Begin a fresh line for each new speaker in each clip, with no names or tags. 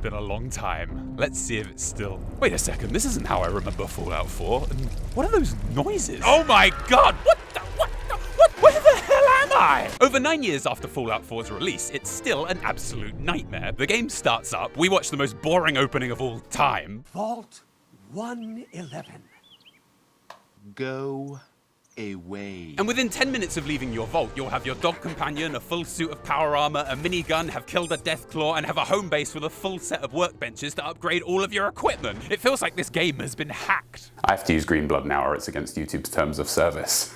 been a long time. Let's see if it's still... Wait a second, this isn't how I remember Fallout 4. And what are those noises? Oh my god! What? Where the hell am I? Over 9 years after Fallout 4's release, it's still an absolute nightmare. The game starts up, we watch the most boring opening of all time.
Vault 111.
Go away.
And within 10 minutes of leaving your vault, you'll have your dog companion, a full suit of power armor, a minigun, have killed a deathclaw, and have a home base with a full set of workbenches to upgrade all of your equipment. It feels like this game has been hacked.
I have to use green blood now or it's against YouTube's terms of service.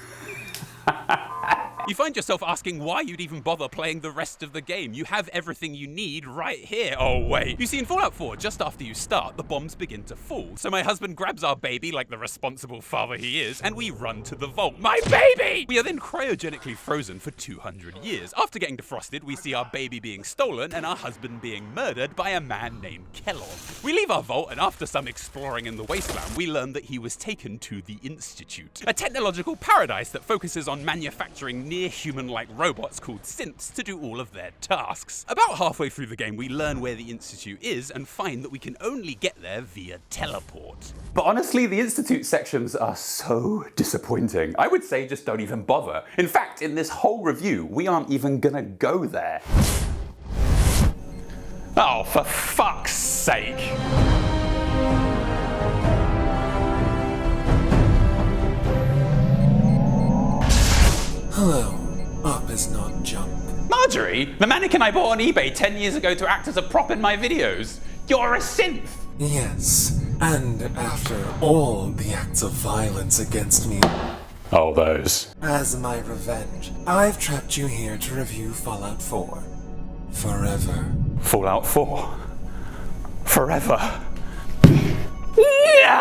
You find yourself asking why you'd even bother playing the rest of the game. You have everything you need right here. Oh wait. You see, in Fallout 4, just after you start, the bombs begin to fall. So my husband grabs our baby like the responsible father he is, and we run to the vault. My baby! We are then cryogenically frozen for 200 years. After getting defrosted, we see our baby being stolen and our husband being murdered by a man named Kellogg. We leave our vault, and after some exploring in the wasteland, we learn that he was taken to the Institute, a technological paradise that focuses on manufacturing near-human-like robots called synths to do all of their tasks. About halfway through the game, we learn where the Institute is and find that we can only get there via teleport.
But honestly, the Institute sections are so disappointing. I would say just don't even bother. In fact, in this whole review, we aren't even gonna go there.
Oh, for fuck's sake.
Hello. Up is not jump.
Marjorie, the mannequin I bought on eBay 10 years ago to act as a prop in my videos. You're a synth.
Yes, and after all the acts of violence against me,
Oh, those.
as my revenge, I've trapped you here to review Fallout 4. Forever.
Fallout 4. Forever. No!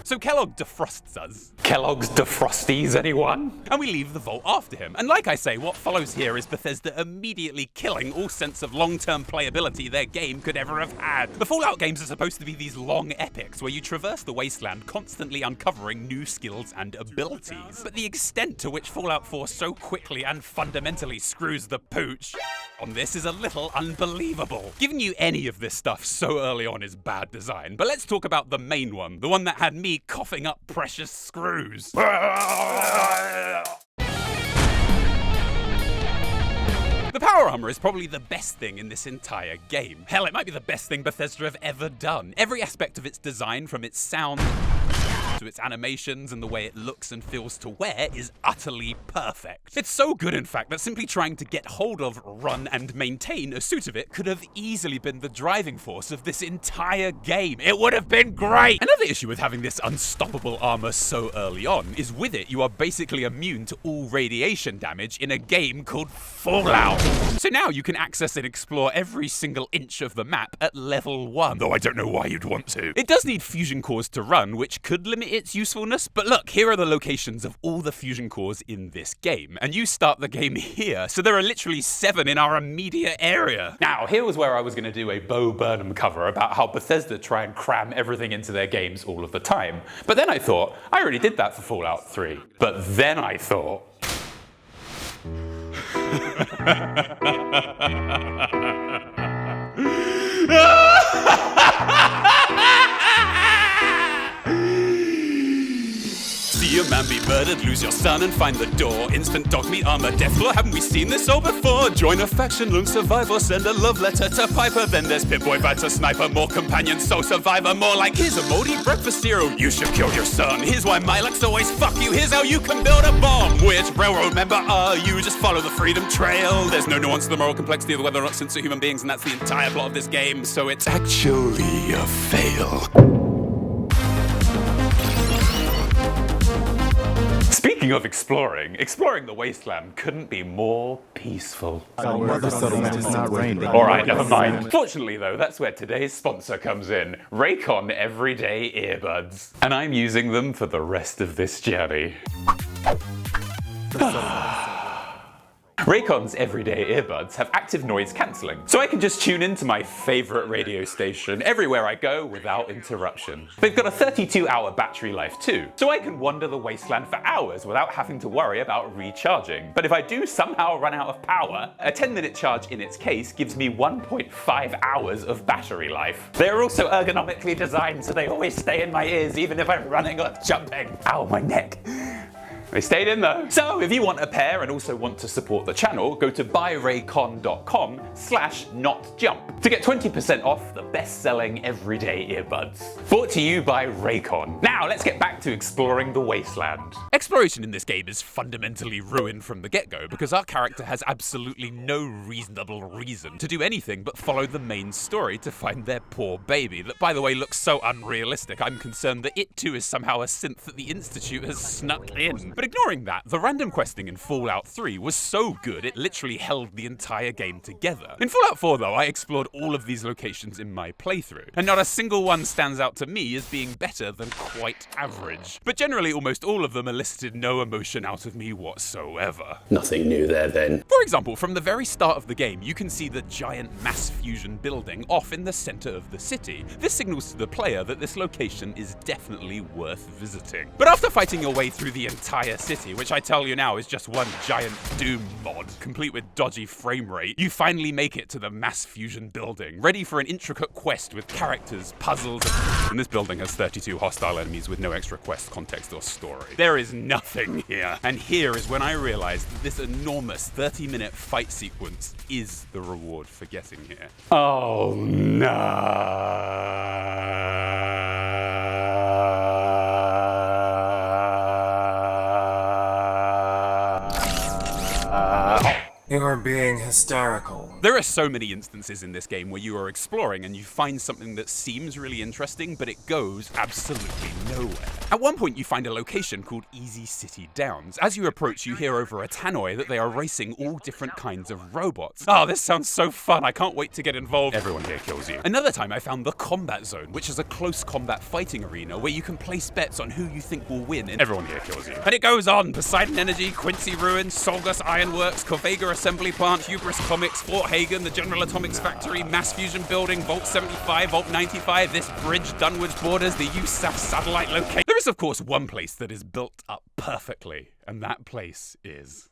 So Kellogg defrosts us.
Kellogg's defrosties, anyone?
And we leave the vault after him. And like I say, what follows here is Bethesda immediately killing all sense of long-term playability their game could ever have had. The Fallout games are supposed to be these long epics where you traverse the wasteland constantly uncovering new skills and abilities. But the extent to which Fallout 4 so quickly and fundamentally screws the pooch on this is a little unbelievable. Giving you any of this stuff so early on is bad design, but let's talk about the main one, the one that had me coughing up precious screws. The power armor is probably the best thing in this entire game. Hell, it might be the best thing Bethesda have ever done. Every aspect of its design, from its sound to its animations and the way it looks and feels to wear, is utterly perfect. It's so good, in fact, that simply trying to get hold of, run, and maintain a suit of it could have easily been the driving force of this entire game. It would have been great! Another issue with having this unstoppable armor so early on is with it, you are basically immune to all radiation damage in a game called Fallout. So now you can access and explore every single inch of the map at level 1, though I don't know why you'd want to. It does need fusion cores to run, which could limit its usefulness, but look, here are the locations of all the fusion cores in this game, and you start the game here, so there are literally 7 in our immediate area.
Now, here was where I was going to do a Bo Burnham cover about how Bethesda try and cram everything into their games all of the time. But then I thought, I already did that for Fallout 3. But then I thought...
See a man be murdered, lose your son and find the door. Instant dog meat armor, deathclaw, haven't we seen this all before? Join a faction, lone survivor, send a love letter to Piper. Then there's Pip-Boy, Fighter, Sniper, more companions, soul survivor. More like, here's a moldy breakfast cereal, you should kill your son. Here's why Milex always fuck you, here's how you can build a bomb. Which railroad member are you? Just follow the freedom trail. There's no nuance to the moral complexity of whether or not synths are human beings, and that's the entire plot of this game, so it's actually a fail.
Speaking of exploring the wasteland couldn't be more peaceful. Alright, never mind. Fortunately though, that's where today's sponsor comes in. Raycon Everyday Earbuds. And I'm using them for the rest of this journey. Raycon's everyday earbuds have active noise cancelling, so I can just tune into my favourite radio station everywhere I go without interruption. They've got a 32-hour battery life too, so I can wander the wasteland for hours without having to worry about recharging. But if I do somehow run out of power, a 10-minute charge in its case gives me 1.5 hours of battery life. They're also ergonomically designed so they always stay in my ears even if I'm running or jumping. Ow, my neck. They stayed in though. So if you want a pair and also want to support the channel, go to buyraycon.com/notjump to get 20% off the best-selling everyday earbuds. Brought to you by Raycon. Now let's get back to exploring the wasteland.
Exploration in this game is fundamentally ruined from the get-go because our character has absolutely no reasonable reason to do anything but follow the main story to find their poor baby that, by the way, looks so unrealistic I'm concerned that it too is somehow a synth that the Institute has snuck in. But ignoring that, the random questing in Fallout 3 was so good it literally held the entire game together. In Fallout 4 though, I explored all of these locations in my playthrough, and not a single one stands out to me as being better than quite average. But generally almost all of them elicited no emotion out of me whatsoever.
Nothing new there then.
For example, from the very start of the game, you can see the giant mass fusion building off in the center of the city. This signals to the player that this location is definitely worth visiting. But after fighting your way through the entire city, which I tell you now is just one giant Doom mod, complete with dodgy frame rate, you finally make it to the mass fusion building, ready for an intricate quest with characters, puzzles, and this building has 32 hostile enemies with no extra quest, context, or story. There is nothing here. And here is when I realized that this enormous 30-minute fight sequence is the reward for getting here.
Oh no.
You're being hysterical.
There are so many instances in this game where you are exploring and you find something that seems really interesting, but it goes absolutely nowhere. At one point, you find a location called Easy City Downs. As you approach, you hear over a tannoy that they are racing all different kinds of robots. Oh, this sounds so fun. I can't wait to get involved. Everyone here kills you. Another time, I found the Combat Zone, which is a close combat fighting arena where you can place bets on who you think will win, and everyone here kills you. And it goes on. Poseidon Energy, Quincy Ruins, Solgus Ironworks, Corvega Assembly Plant, Hubris Comics, Fort Hagen, the General Atomics Factory, Mass Fusion Building, Vault 75, Vault 95, this bridge, Dunwoods Borders, the USAF satellite location. There is, of course, one place that is built up perfectly, and that place is...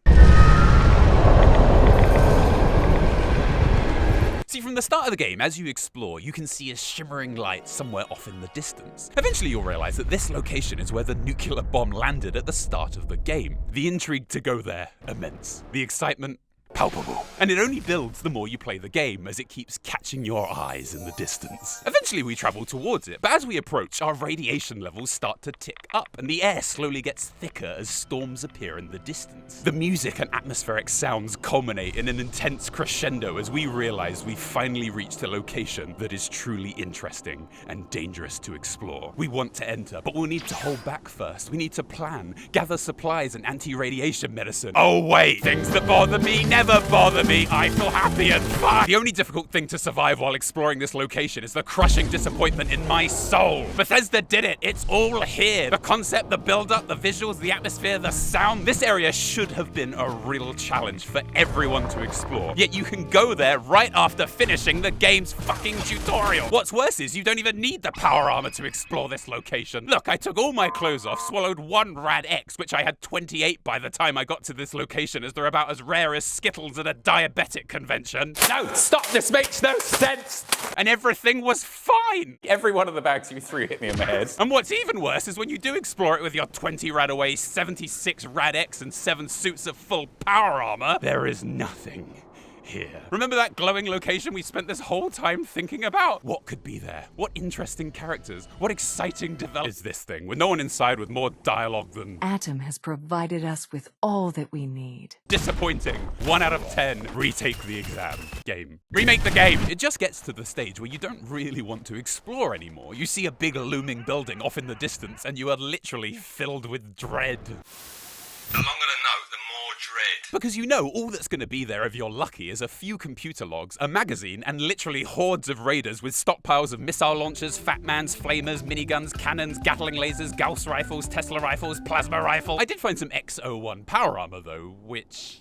See, from the start of the game, as you explore, you can see a shimmering light somewhere off in the distance. Eventually you'll realize that this location is where the nuclear bomb landed at the start of the game. The intrigue to go there, immense. The excitement, palpable. And it only builds the more you play the game, as it keeps catching your eyes in the distance. Eventually we travel towards it, but as we approach, our radiation levels start to tick up, and the air slowly gets thicker as storms appear in the distance. The music and atmospheric sounds culminate in an intense crescendo as we realize we've finally reached a location that is truly interesting and dangerous to explore. We want to enter, but we'll need to hold back first. We need to plan, gather supplies and anti-radiation medicine. Oh wait, things that bother me never bother me. I feel happy and fun. The only difficult thing to survive while exploring this location is the crushing disappointment in my soul. Bethesda did it. It's all here. The concept, the build-up, the visuals, the atmosphere, the sound. This area should have been a real challenge for everyone to explore. Yet you can go there right after finishing the game's fucking tutorial. What's worse is you don't even need the power armor to explore this location. Look, I took all my clothes off, swallowed one Rad X, which I had 28 by the time I got to this location, as they're about as rare as Skittles at a diabetic convention. No, stop, this makes no sense. And everything was fine.
Every one of the bags you threw hit me in the head.
And what's even worse is when you do explore it with your 20 Radaway, 76 Rad X, and 7 suits of full power armor, there is nothing here. Remember that glowing location we spent this whole time thinking about? What could be there? What interesting characters? What exciting development is this thing, with no one inside with more dialogue than...
Atom has provided us with all that we need.
Disappointing. 1 out of 10. Retake the exam. Game. Remake the game. It just gets to the stage where you don't really want to explore anymore. You see a big looming building off in the distance and you are literally filled with dread.
The longer the note, the more dread.
Because you know all that's going to be there if you're lucky is a few computer logs, a magazine, and literally hordes of raiders with stockpiles of missile launchers, Fat Mans, flamers, miniguns, cannons, Gatling lasers, Gauss rifles, Tesla rifles, plasma rifle. I did find some X-01 power armor though, which...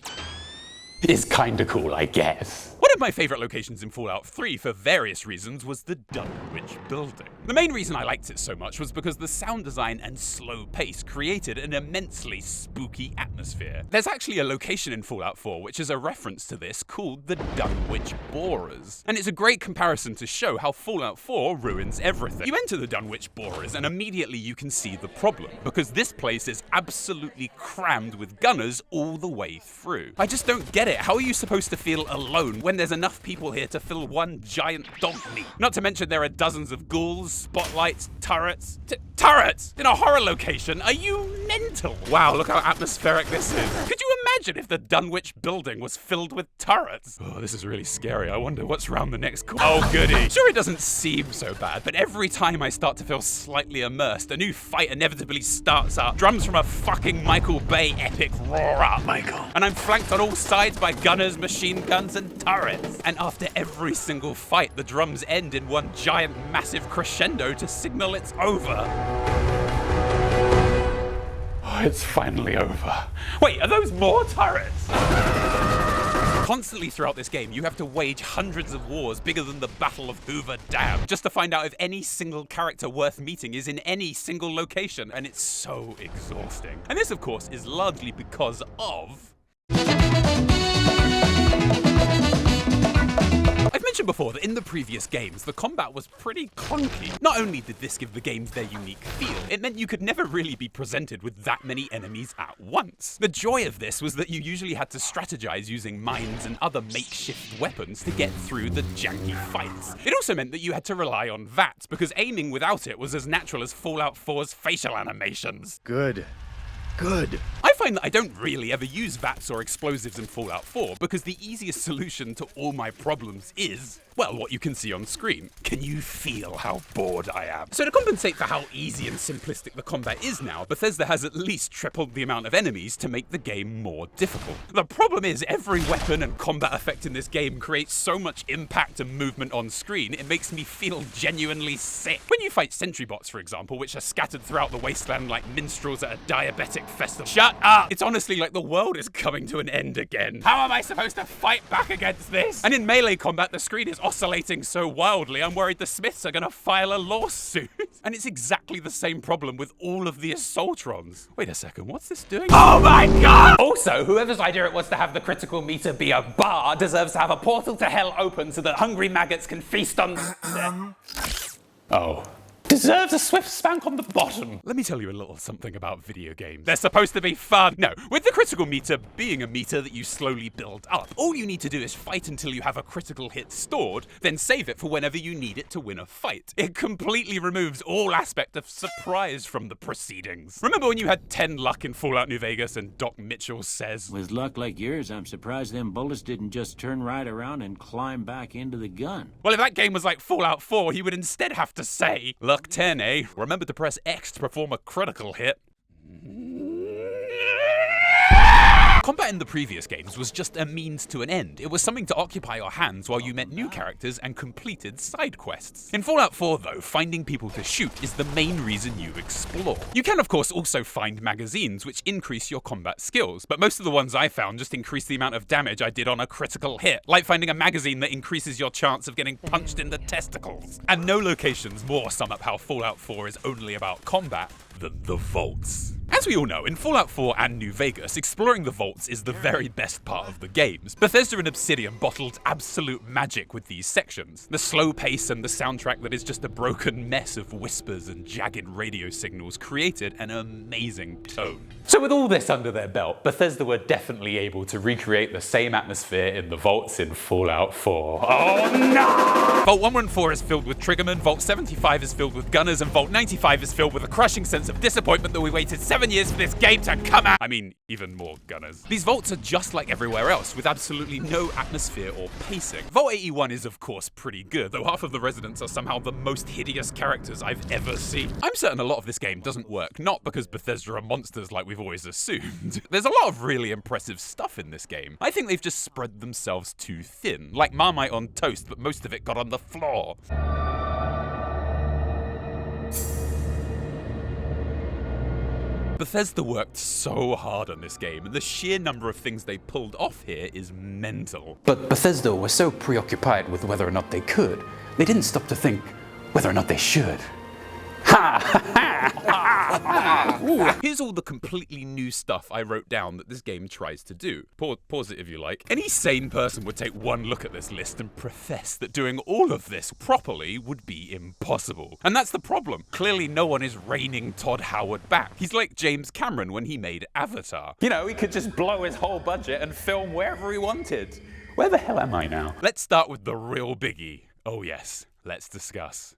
is kinda cool, I guess.
One of my favourite locations in Fallout 3 for various reasons was the Dunwich building. The main reason I liked it so much was because the sound design and slow pace created an immensely spooky atmosphere. There's actually a location in Fallout 4 which is a reference to this called the Dunwich Borers. And it's a great comparison to show how Fallout 4 ruins everything. You enter the Dunwich Borers and immediately you can see the problem, because this place is absolutely crammed with gunners all the way through. I just don't get it. How are you supposed to feel alone when there's enough people here to fill one giant dog meat? Not to mention there are dozens of ghouls, spotlights, turrets. Turrets! In a horror location? Are you mental? Wow, look how atmospheric this is. Could you imagine if the Dunwich building was filled with turrets? Oh, this is really scary. I wonder what's round the next corner. Oh, goody. Sure, it doesn't seem so bad, but every time I start to feel slightly immersed, a new fight inevitably starts up. Drums from a fucking Michael Bay epic roar up. Michael. And I'm flanked on all sides by gunners, machine guns, and turrets. And after every single fight, the drums end in one giant massive crescendo to signal it's over.
Oh, it's finally over. Wait, are those more turrets?
Constantly throughout this game, you have to wage hundreds of wars bigger than the Battle of Hoover Dam just to find out if any single character worth meeting is in any single location, and it's so exhausting. And this, of course, is largely because of... I've mentioned before that in the previous games, the combat was pretty clunky. Not only did this give the games their unique feel, it meant you could never really be presented with that many enemies at once. The joy of this was that you usually had to strategize using mines and other makeshift weapons to get through the janky fights. It also meant that you had to rely on VATS, because aiming without it was as natural as Fallout 4's facial animations.
Good.
I find that I don't really ever use VATS or explosives in Fallout 4 because the easiest solution to all my problems is, well, what you can see on screen. Can you feel how bored I am? So to compensate for how easy and simplistic the combat is now, Bethesda has at least tripled the amount of enemies to make the game more difficult. The problem is every weapon and combat effect in this game creates so much impact and movement on screen, it makes me feel genuinely sick. When you fight sentry bots, for example, which are scattered throughout the wasteland like minstrels at a diabetic festival. Shut up! It's honestly like the world is coming to an end again. How am I supposed to fight back against this? And in melee combat, the screen is oscillating so wildly, I'm worried the Smiths are gonna file a lawsuit. And it's exactly the same problem with all of the Assaultrons. Wait a second, what's this doing? Oh my god! Also, whoever's idea it was to have the critical meter be a bar deserves to have a portal to hell open so that hungry maggots can feast on...
Oh. Deserves a swift spank on the bottom.
Let me tell you a little something about video games. They're supposed to be fun. No, with the critical meter being a meter that you slowly build up, all you need to do is fight until you have a critical hit stored, then save it for whenever you need it to win a fight. It completely removes all aspect of surprise from the proceedings. Remember when you had 10 luck in Fallout New Vegas and Doc Mitchell says,
"With luck like yours, I'm surprised them bullets didn't just turn right around and climb back into the gun."
Well, if that game was like Fallout 4, he would instead have to say, luck 10, eh? Remember to press X to perform a critical hit. Combat in the previous games was just a means to an end. It was something to occupy your hands while you met new characters and completed side quests. In Fallout 4 though, finding people to shoot is the main reason you explore. You can of course also find magazines which increase your combat skills, but most of the ones I found just increase the amount of damage I did on a critical hit, like finding a magazine that increases your chance of getting punched in the testicles. And no locations more sum up how Fallout 4 is only about combat than the vaults. As we all know, in Fallout 4 and New Vegas, exploring the vaults is the very best part of the games. Bethesda and Obsidian bottled absolute magic with these sections. The slow pace and the soundtrack that is just a broken mess of whispers and jagged radio signals created an amazing tone.
So with all this under their belt, Bethesda were definitely able to recreate the same atmosphere in the vaults in Fallout 4. Oh no!
Vault 114 is filled with Triggermen, Vault 75 is filled with Gunners, and Vault 95 is filled with a crushing sense of disappointment that we waited 7 years for this game to come out. I mean, even more Gunners. These vaults are just like everywhere else, with absolutely no atmosphere or pacing. Vault 81 is of course pretty good, though half of the residents are somehow the most hideous characters I've ever seen. I'm certain a lot of this game doesn't work, not because Bethesda are monsters like we've always assumed. There's a lot of really impressive stuff in this game. I think they've just spread themselves too thin, like Marmite on toast, but most of it got on the floor. Bethesda worked so hard on this game, and the sheer number of things they pulled off here is mental.
But Bethesda was so preoccupied with whether or not they could, they didn't stop to think whether or not they should.
Here's all the completely new stuff I wrote down that this game tries to do. Pause it if you like. Any sane person would take one look at this list and profess that doing all of this properly would be impossible. And that's the problem. Clearly no one is reining Todd Howard back. He's like James Cameron when he made Avatar.
You know, he could just blow his whole budget and film wherever he wanted. Where the hell am I now?
Let's start with the real biggie. Oh yes, let's discuss.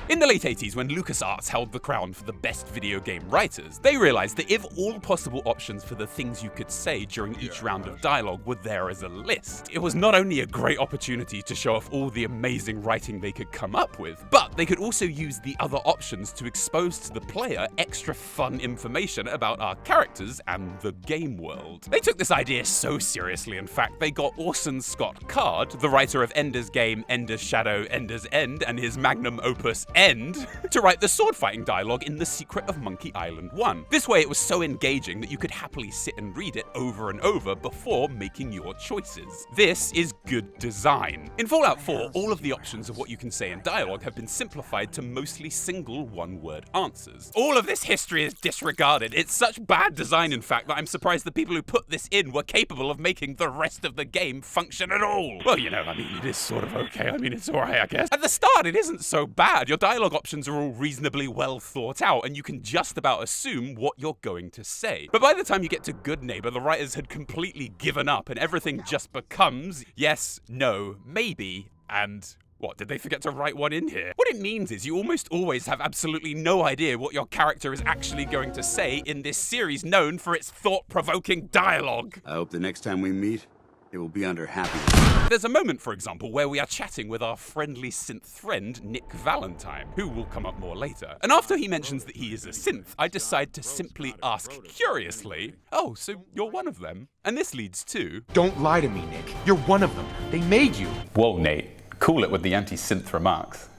In the late 80s, when LucasArts held the crown for the best video game writers, they realized that if all possible options for the things you could say during each round of dialogue were there as a list, it was not only a great opportunity to show off all the amazing writing they could come up with, but they could also use the other options to expose to the player extra fun information about our characters and the game world. They took this idea so seriously, in fact, they got Orson Scott Card, the writer of Ender's Game, Ender's Shadow, Ender's End, and his magnum opus End, to write the sword fighting dialogue in The Secret of Monkey Island 1. This way it was so engaging that you could happily sit and read it over and over before making your choices. This is good design. In Fallout 4, all of the options of what you can say in dialogue have been simplified to mostly single one-word answers. All of this history is disregarded. It's such bad design, in fact, that I'm surprised the people who put this in were capable of making the rest of the game function at all. Well, you know, I mean, it is sort of okay. I mean, it's alright, I guess. At the start, it isn't so bad. Your dialogue options are all reasonably well thought out, and you can just about assume what you're going to say. But by the time you get to Good Neighbor, the writers had completely given up, and everything just becomes yes, no, maybe, and what, did they forget to write one in here? What it means is you almost always have absolutely no idea what your character is actually going to say in this series known for its thought-provoking dialogue.
I hope the next time we meet, it will be under happy.
There's a moment, for example, where we are chatting with our friendly synth friend, Nick Valentine, who will come up more later. And after he mentions that he is a synth, I decide to simply ask curiously, oh, so you're one of them? And this leads to...
Don't lie to me, Nick. You're one of them. They made you.
Whoa, Nate. Cool it with the anti-synth remarks.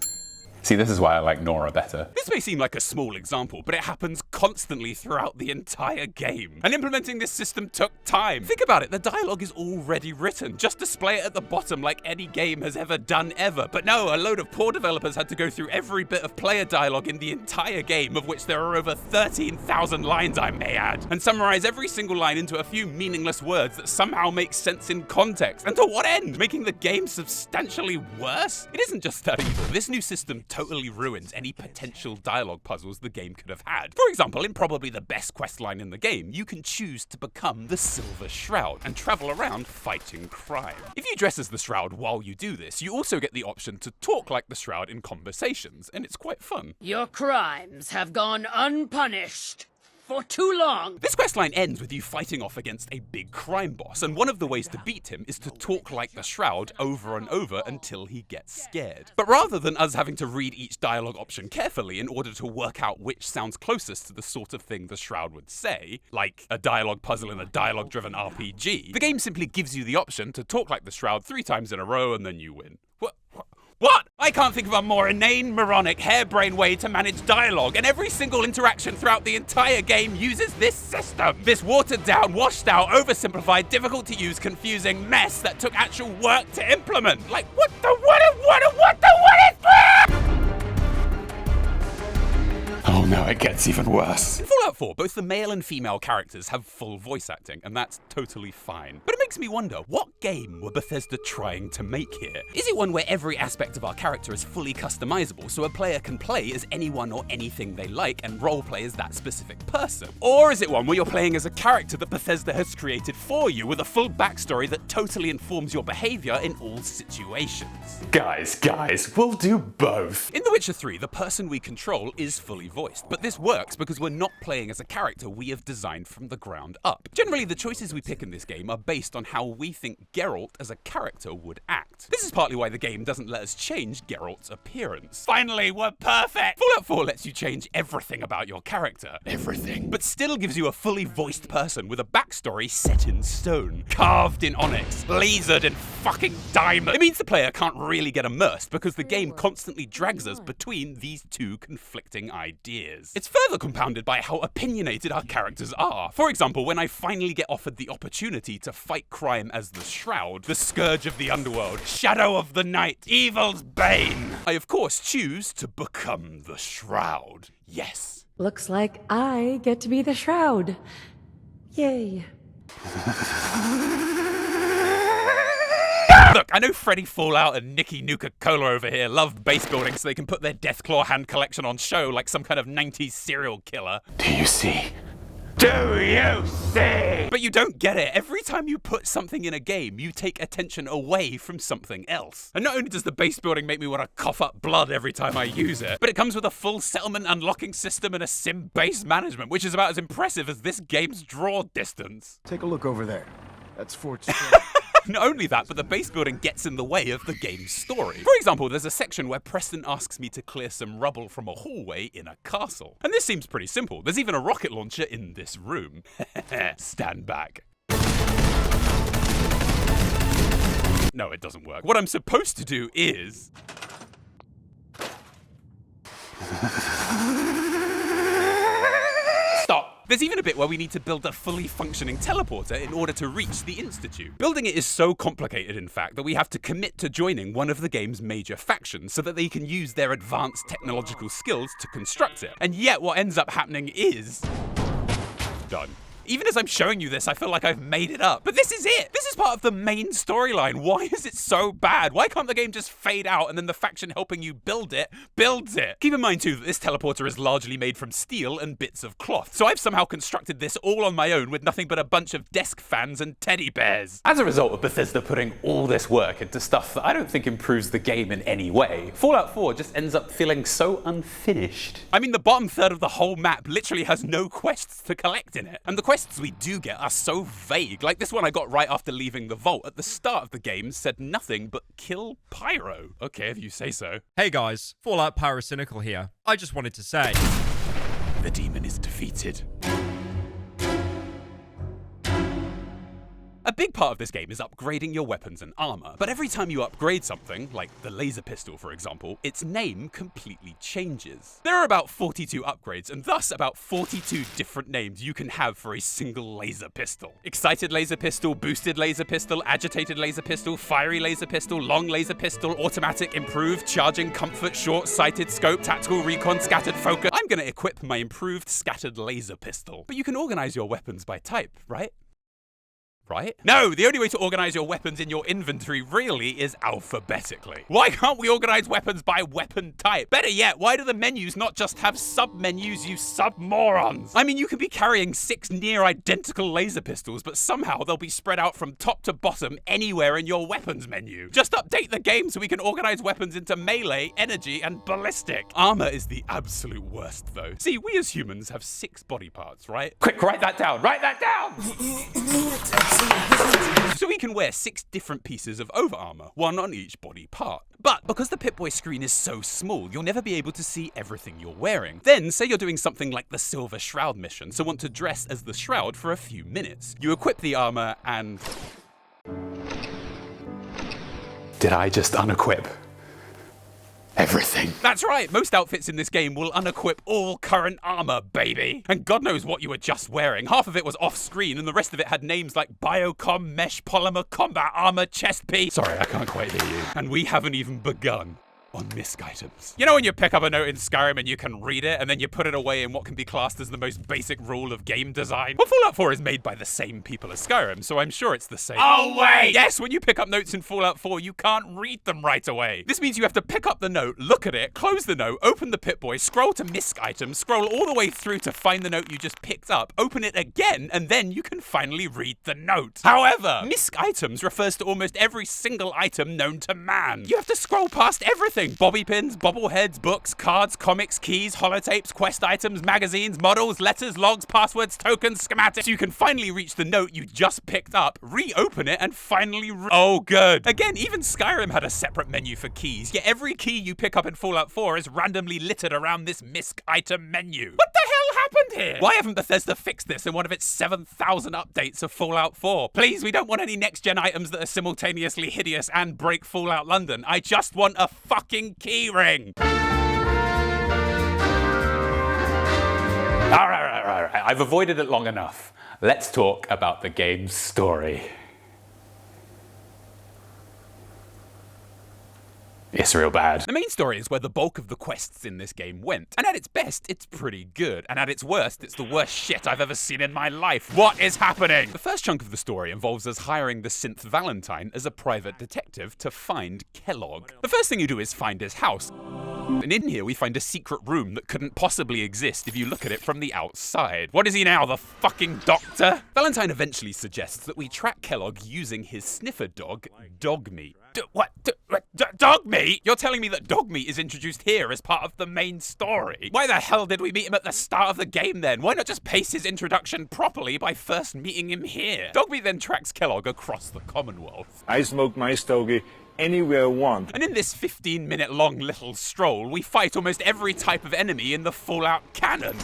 See, this is why I like Nora better.
This may seem like a small example, but it happens constantly throughout the entire game. And implementing this system took time. Think about it, the dialogue is already written. Just display it at the bottom like any game has ever done ever. But no, a load of poor developers had to go through every bit of player dialogue in the entire game, of which there are over 13,000 lines, I may add, and summarize every single line into a few meaningless words that somehow make sense in context. And to what end? Making the game substantially worse? It isn't just that evil. This new system totally ruins any potential dialogue puzzles the game could have had. For example, in probably the best questline in the game, you can choose to become the Silver Shroud and travel around fighting crime. If you dress as the Shroud while you do this, you also get the option to talk like the Shroud in conversations, and it's quite fun.
Your crimes have gone unpunished for too long.
This questline ends with you fighting off against a big crime boss, and one of the ways to beat him is to talk like the Shroud over and over until he gets scared. But rather than us having to read each dialogue option carefully in order to work out which sounds closest to the sort of thing the Shroud would say, like a dialogue puzzle in a dialogue-driven RPG, the game simply gives you the option to talk like the Shroud 3 times in a row and then you win. What? I can't think of a more inane, moronic, harebrained way to manage dialogue, and every single interaction throughout the entire game uses this system. This watered-down, washed-out, oversimplified, difficult-to-use, confusing mess that took actual work to implement. Like, what is Oh no, it gets even worse. In Fallout 4, both the male and female characters have full voice acting, and that's totally fine. But it makes me wonder, what game were Bethesda trying to make here? Is it one where every aspect of our character is fully customizable, so a player can play as anyone or anything they like and roleplay as that specific person? Or is it one where you're playing as a character that Bethesda has created for you with a full backstory that totally informs your behavior in all situations?
Guys, we'll do both.
In The Witcher 3, the person we control is fully voiced, but this works because we're not playing as a character we have designed from the ground up. Generally, the choices we pick in this game are based on on how we think Geralt as a character would act. This is partly why the game doesn't let us change Geralt's appearance. Finally, we're perfect! Fallout 4 lets you change everything about your character. Everything. But still gives you a fully voiced person with a backstory set in stone, carved in onyx, lasered in fucking diamond. It means the player can't really get immersed because the game constantly drags us between these two conflicting ideas. It's further compounded by how opinionated our characters are. For example, when I finally get offered the opportunity to fight crime as the Shroud, the scourge of the underworld, shadow of the night, evil's bane, I of course choose to become the Shroud. Yes.
Looks like I get to be the Shroud. Yay.
Look, I know Freddy Fallout and Nikki Nuka-Cola over here love base building so they can put their Deathclaw hand collection on show like some kind of 90s serial killer.
Do you see? Do you see?
But you don't get it. Every time you put something in a game, you take attention away from something else. And not only does the base building make me want to cough up blood every time I use it, but it comes with a full settlement unlocking system and a sim-based management, which is about as impressive as this game's draw distance.
Take a look over there. That's Fort Strong.
Not only that, but the base building gets in the way of the game's story. For example, there's a section where Preston asks me to clear some rubble from a hallway in a castle. And this seems pretty simple. There's even a rocket launcher in this room. Stand back. No, it doesn't work. What I'm supposed to do is... Stop. There's even a bit where we need to build a fully functioning teleporter in order to reach the Institute. Building it is so complicated, in fact, that we have to commit to joining one of the game's major factions so that they can use their advanced technological skills to construct it. And yet what ends up happening is... done. Even as I'm showing you this, I feel like I've made it up. But this is it! This is part of the main storyline. Why is it so bad? Why can't the game just fade out and then the faction helping you build it, builds it? Keep in mind too that this teleporter is largely made from steel and bits of cloth. So I've somehow constructed this all on my own with nothing but a bunch of desk fans and teddy bears.
As a result of Bethesda putting all this work into stuff that I don't think improves the game in any way, Fallout 4 just ends up feeling so unfinished.
I mean, the bottom third of the whole map literally has no quests to collect in it. And the quests we do get are so vague. Like this one I got right after leaving the vault. At the start of the game said nothing but kill Pyro. Okay, if you say so.
Hey guys, Fallout Pyrocynical here. I just wanted to say...
the demon is defeated. A big part of this game is upgrading your weapons and armor, but every time you upgrade something, like the laser pistol for example, its name completely changes. There are about 42 upgrades, and thus about 42 different names you can have for a single laser pistol. Excited laser pistol, boosted laser pistol, agitated laser pistol, fiery laser pistol, long laser pistol, automatic, improved, charging, comfort, short-sighted, scope, tactical, recon, scattered, focus. I'm gonna equip my improved scattered laser pistol. But you can organize your weapons by type, right? Right? No, the only way to organize your weapons in your inventory really is alphabetically. Why can't we organize weapons by weapon type? Better yet, why do the menus not just have sub-menus, you sub-morons? I mean, you could be carrying 6 near-identical laser pistols, but somehow they'll be spread out from top to bottom anywhere in your weapons menu. Just update the game so we can organize weapons into melee, energy, and ballistic. Armor is the absolute worst, though. See, we as humans have 6 body parts, right?
Quick, write that down! Write that down!
So we can wear 6 different pieces of over-armor, 1 on each body part. But because the Pip-Boy screen is so small, you'll never be able to see everything you're wearing. Then, say you're doing something like the Silver Shroud mission, so want to dress as the Shroud for a few minutes. You equip the armor and...
Did I just unequip everything?
That's right, most outfits in this game will unequip all current armor, baby. And God knows what you were just wearing. Half of it was off-screen and the rest of it had names like Biocom, Mesh, Polymer, Combat Armor, Chest Piece. Sorry, I can't quite hear you. And we haven't even begun on misc items. You know when you pick up a note in Skyrim and you can read it and then you put it away in what can be classed as the most basic rule of game design? Well, Fallout 4 is made by the same people as Skyrim, so I'm sure it's the same. Oh, wait! Yes, when you pick up notes in Fallout 4, you can't read them right away. This means you have to pick up the note, look at it, close the note, open the Pip-Boy, scroll to misc items, scroll all the way through to find the note you just picked up, open it again, and then you can finally read the note. However, misc items refers to almost every single item known to man. You have to scroll past everything everything. Bobby pins, bobbleheads, books, cards, comics, keys, holotapes, quest items, magazines, models, letters, logs, passwords, tokens, schematics. So you can finally reach the note you just picked up, reopen it, and finally oh good. Again, even Skyrim had a separate menu for keys, yet every key you pick up in Fallout 4 is randomly littered around this misc item menu. What the hell happened here? Why haven't Bethesda fixed this in one of its 7,000 updates of Fallout 4? Please, we don't want any next-gen items that are simultaneously hideous and break Fallout London. I just want a fucking keyring.
All right. I've avoided it long enough. Let's talk about the game's story. It's real bad.
The main story is where the bulk of the quests in this game went. And at its best, it's pretty good. And at its worst, it's the worst shit I've ever seen in my life. What is happening? The first chunk of the story involves us hiring the synth Valentine as a private detective to find Kellogg. The first thing you do is find his house. And in here, we find a secret room that couldn't possibly exist if you look at it from the outside. What is he now, the fucking doctor? Valentine eventually suggests that we track Kellogg using his sniffer dog, Dogmeat. Dog meat? You're telling me that dog meat is introduced here as part of the main story? Why the hell did we meet him at the start of the game then? Why not just pace his introduction properly by first meeting him here? Dog meat then tracks Kellogg across the Commonwealth.
I smoke my stogie anywhere I want.
And in this 15-minute long little stroll, we fight almost every type of enemy in the Fallout canon.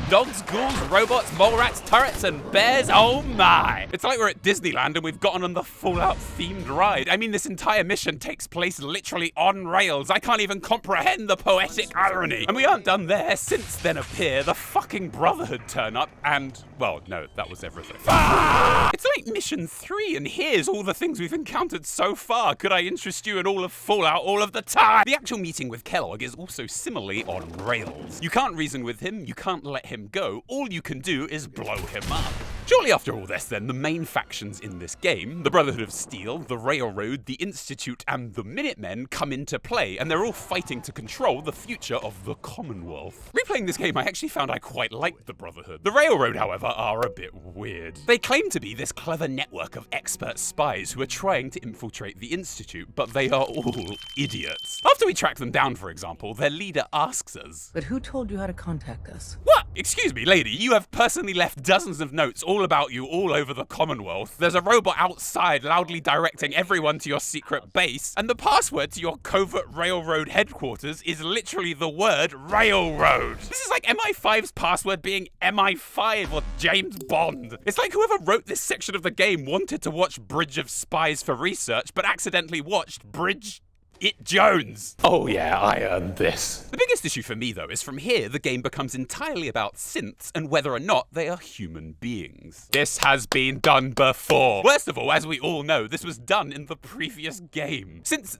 Dogs, ghouls, robots, mole rats, turrets, and bears, oh my! It's like we're at Disneyland and we've gotten on the Fallout-themed ride. I mean, this entire mission takes place literally on rails. I can't even comprehend the poetic irony. And we aren't done there. Since then appear the fucking Brotherhood turn up and, well, no, that was everything. Ah! It's like Mission 3 and here's all the things we've encountered so far. Could I interest you in all of Fallout all of the time? The actual meeting with Kellogg is also similarly on rails. You can't reason with him, you can't let him go, all you can do is blow him up. Shortly after all this then, the main factions in this game, the Brotherhood of Steel, the Railroad, the Institute, and the Minutemen come into play, and they're all fighting to control the future of the Commonwealth. Replaying this game, I actually found I quite liked the Brotherhood. The Railroad, however, are a bit weird. They claim to be this clever network of expert spies who are trying to infiltrate the Institute, but they are all idiots. After we track them down, for example, their leader asks us,
"But who told you how to contact us?"
What? Excuse me, lady, you have personally left dozens of notes all about you all over the Commonwealth. There's a robot outside loudly directing everyone to your secret base, and the password to your covert railroad headquarters is literally the word railroad. This is like MI5's password being MI5 or James Bond. It's like whoever wrote this section of the game wanted to watch Bridge of Spies for research, but accidentally watched Bridge It Jones.
Oh yeah, I earned this.
The biggest issue for me though is from here the game becomes entirely about synths and whether or not they are human beings. This has been done before. Worst of all, as we all know, this was done in the previous game. Since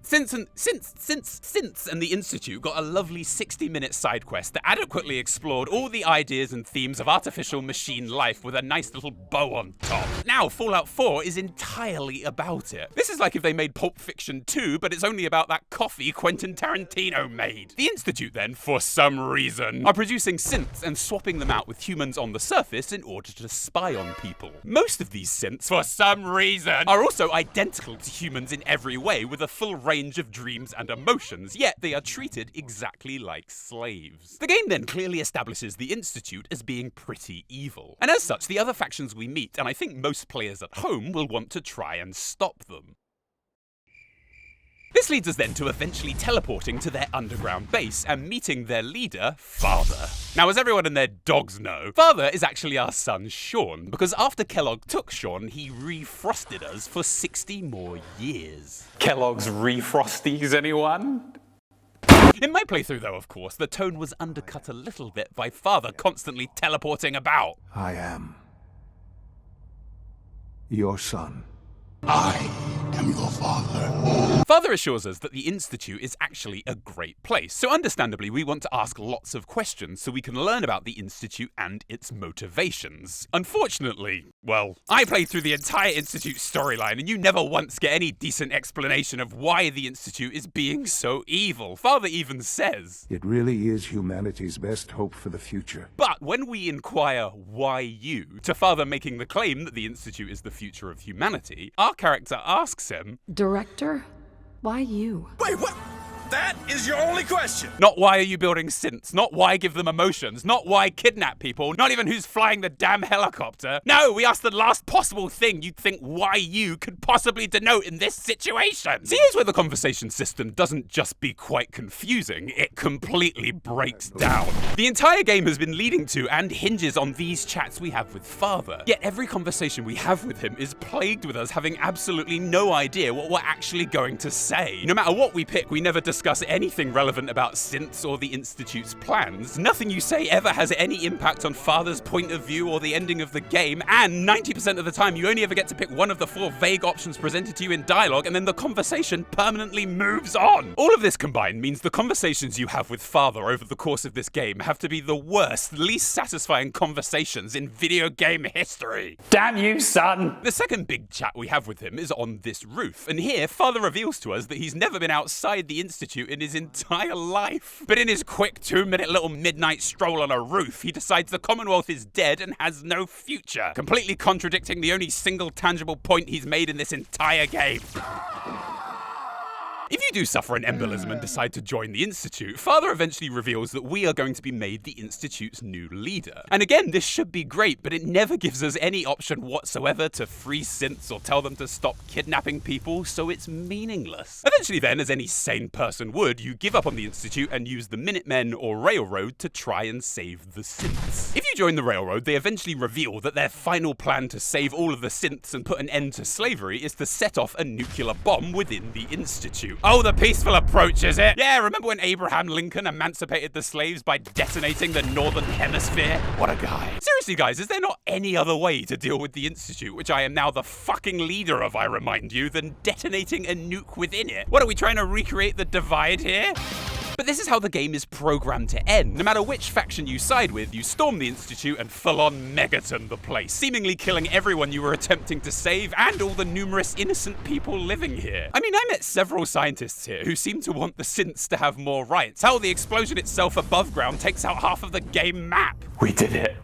and the Institute got a lovely 60-minute side quest that adequately explored all the ideas and themes of artificial machine life with a nice little bow on top. Now Fallout 4 is entirely about it. This is like if they made Pulp Fiction 2, but it's only about that coffee Quentin Tarantino made. The Institute then, for some reason, are producing synths and swapping them out with humans on the surface in order to spy on people. Most of these synths, for some reason, are also identical to humans in every way with a full range of dreams and emotions, yet they are treated exactly like slaves. The game then clearly establishes the Institute as being pretty evil. And as such, the other factions we meet, and I think most players at home, will want to try and stop them. This leads us then to eventually teleporting to their underground base and meeting their leader, Father. Now, as everyone and their dogs know, Father is actually our son Sean, because after Kellogg took Sean, he refrosted us for 60 more years.
Kellogg's refrosties, anyone?
In my playthrough though, of course, the tone was undercut a little bit by Father constantly teleporting about.
I am your son.
I am your father.
Father assures us that the Institute is actually a great place, so understandably we want to ask lots of questions so we can learn about the Institute and its motivations. Unfortunately, well, I played through the entire Institute storyline and you never once get any decent explanation of why the Institute is being so evil. Father even says,
"It really is humanity's best hope for the future."
But when we inquire why you, to Father making the claim that the Institute is the future of humanity, our character asks him,
Director? Why you?
Wait, what?
That is your only question.
Not why are you building synths, not why give them emotions, not why kidnap people, not even who's flying the damn helicopter. No, we asked the last possible thing you'd think YU could possibly denote in this situation. See, here's where the conversation system doesn't just be quite confusing, it completely breaks down. The entire game has been leading to and hinges on these chats we have with Father. Yet every conversation we have with him is plagued with us having absolutely no idea what we're actually going to say. No matter what we pick, we never discuss anything relevant about synths or the Institute's plans. Nothing you say ever has any impact on Father's point of view or the ending of the game, and 90% of the time you only ever get to pick one of the 4 vague options presented to you in dialogue, and then the conversation permanently moves on. All of this combined means the conversations you have with Father over the course of this game have to be the worst, least satisfying conversations in video game history.
Damn you, son!
The second big chat we have with him is on this roof, and here Father reveals to us that he's never been outside the Institute in his entire life. But in his quick 2-minute little midnight stroll on a roof, he decides the Commonwealth is dead and has no future, completely contradicting the only single tangible point he's made in this entire game. If you do suffer an embolism and decide to join the Institute, Father eventually reveals that we are going to be made the Institute's new leader. And again, this should be great, but it never gives us any option whatsoever to free synths or tell them to stop kidnapping people, so it's meaningless. Eventually then, as any sane person would, you give up on the Institute and use the Minutemen or Railroad to try and save the synths. If you join the Railroad, they eventually reveal that their final plan to save all of the synths and put an end to slavery is to set off a nuclear bomb within the Institute. Oh, the peaceful approach, is it? Yeah, remember when Abraham Lincoln emancipated the slaves by detonating the Northern Hemisphere? What a guy. Seriously, guys, is there not any other way to deal with the Institute, which I am now the fucking leader of, I remind you, than detonating a nuke within it? What, are we trying to recreate the divide here? But this is how the game is programmed to end. No matter which faction you side with, you storm the Institute and full-on Megaton the place, seemingly killing everyone you were attempting to save and all the numerous innocent people living here. I mean, I met several scientists here who seem to want the synths to have more rights. Hell, the explosion itself above ground takes out half of the game map.
We did it.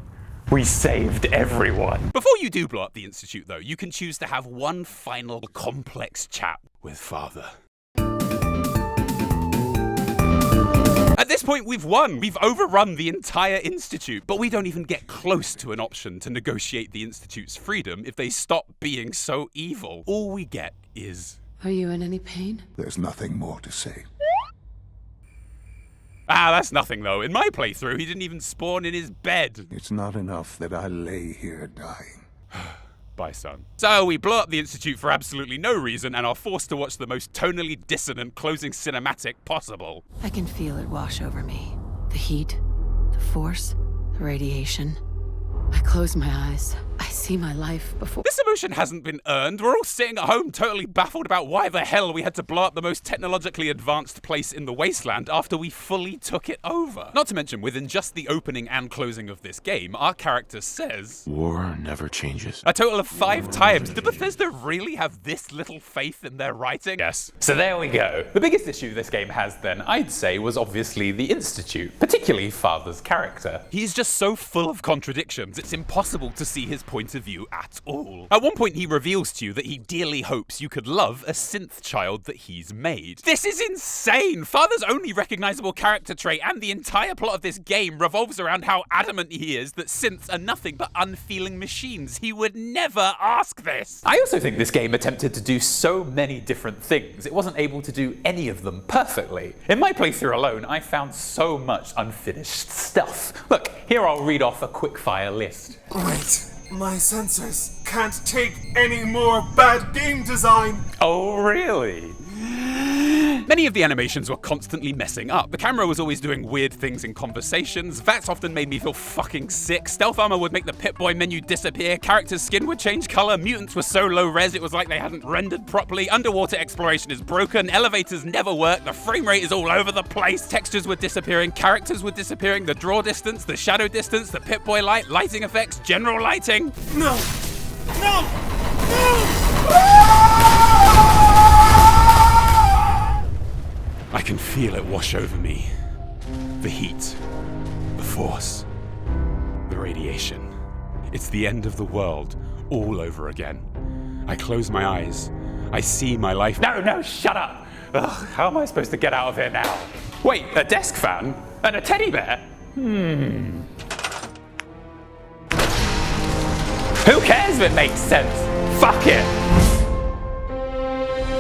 We saved everyone.
Before you do blow up the Institute, though, you can choose to have one final complex chat with Father. At this point, we've won. We've overrun the entire Institute, but we don't even get close to an option to negotiate the Institute's freedom if they stop being so evil. All we get is...
Are you in any pain?
There's nothing more to say.
Ah, that's nothing, though. In my playthrough, he didn't even spawn in his bed.
It's not enough that I lay here dying.
Bye, son. So we blow up the Institute for absolutely no reason and are forced to watch the most tonally dissonant closing cinematic possible.
I can feel it wash over me. The heat, the force, the radiation. I close my eyes. I see my life before.
This emotion hasn't been earned. We're all sitting at home totally baffled about why the hell we had to blow up the most technologically advanced place in the wasteland after we fully took it over. Not to mention, within just the opening and closing of this game, our character says...
War never changes.
A total of 5 times. Did Bethesda really have this little faith in their writing? Yes.
So there we go. The biggest issue this game has then, I'd say, was obviously the Institute, particularly Father's character.
He's just so full of contradictions, it's impossible to see his point of view at all. At one point he reveals to you that he dearly hopes you could love a synth child that he's made. This is insane! Father's only recognizable character trait and the entire plot of this game revolves around how adamant he is that synths are nothing but unfeeling machines. He would never ask this!
I also think this game attempted to do so many different things, it wasn't able to do any of them perfectly. In my playthrough alone, I found so much unfinished stuff. Look, here I'll read off a quick-fire list.
Wait, my sensors can't take any more bad game design!
Oh, really?
Many of the animations were constantly messing up. The camera was always doing weird things in conversations. VATS often made me feel fucking sick. Stealth armor would make the Pip-Boy menu disappear. Characters' skin would change color. Mutants were so low res it was like they hadn't rendered properly. Underwater exploration is broken. Elevators never work. The frame rate is all over the place. Textures were disappearing. Characters were disappearing. The draw distance, the shadow distance, the Pip-Boy light, lighting effects, general lighting.
No! No! No!
I can feel it wash over me. The heat, the force, the radiation. It's the end of the world all over again. I close my eyes. I see my life.
No, shut up! Ugh, how am I supposed to get out of here now? Wait, a desk fan? And a teddy bear? Who cares if it makes sense? Fuck it!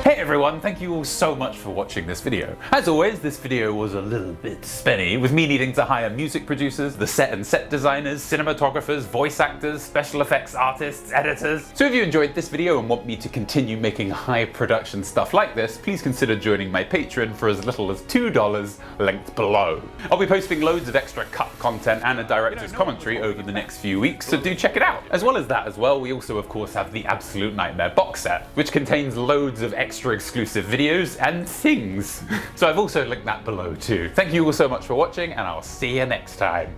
Hey everyone, thank you all so much for watching this video. As always, this video was a little bit spenny, with me needing to hire music producers, the set and set designers, cinematographers, voice actors, special effects artists, editors. So if you enjoyed this video and want me to continue making high production stuff like this, please consider joining my Patreon for as little as $2 linked below. I'll be posting loads of extra cut content and a director's commentary over the next few weeks, so do check it out. As well as that as well, we also of course have the Absolute Nightmare box set, which contains loads of extra exclusive videos and things. So I've also linked that below too. Thank you all so much for watching, and I'll see you next time.